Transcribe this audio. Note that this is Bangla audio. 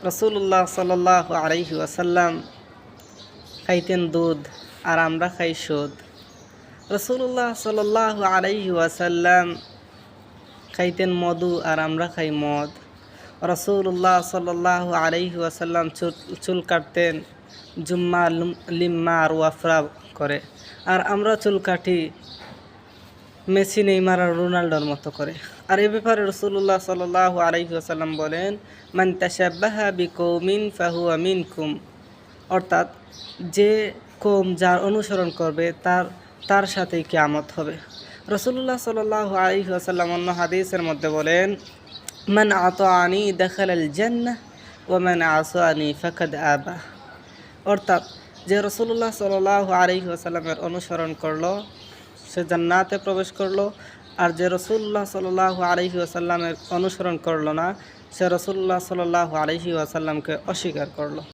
রাসূলুল্লাহ সাল্লাল্লাহু আলাইহি ওয়াসাল্লাম খাইতেন দুধ আর আমরা খাই সুদ। রাসূলুল্লাহ সাল্লাল্লাহু আলাইহি ওয়াসাল্লাম খাইতেন মধু আর আমরা খাই মদ। রাসূলুল্লাহ সাল্লাল্লাহু আলাইহি ওয়াসাল্লাম চুল কাটতেন জুম্মা লিম্মা আর ওয়াফরা করে, আর আমরা চুল কাটি মেসি, নেইমার আর রোনাল্ডোর মতো করে। আর এ ব্যাপারে রাসূলুল্লাহ সাল্লাল্লাহু আলাইহি ওয়াসাল্লাম বলেন, মান তাশাব্বাহা বিকৌমিন ফাহুয়া মিনকুম, অর্থাৎ যে কওম যার অনুসরণ করবে তার সাথেই কিয়ামত হবে। রাসূলুল্লাহ সাল্লাল্লাহু আলাইহি ওয়াসাল্লাম অন্য হাদিসের মধ্যে বলেন, মান আতাআনি দাখালাল জান্নাহ ওয়া মান আসানি ফাকাদ আবা, অর্থাৎ যে রাসূলুল্লাহ সাল্লাল্লাহু আলাইহি ওয়াসাল্লামের অনুসরণ করলো সে জান্নাতে প্রবেশ করলো, আর যে রাসূলুল্লাহ সাল্লাল্লাহু আলাইহি ওয়াসাল্লামের অনুসরণ করলো না সে রাসূলুল্লাহ সাল্লাল্লাহু আলাইহি ওয়াসাল্লামকে অস্বীকার করলো।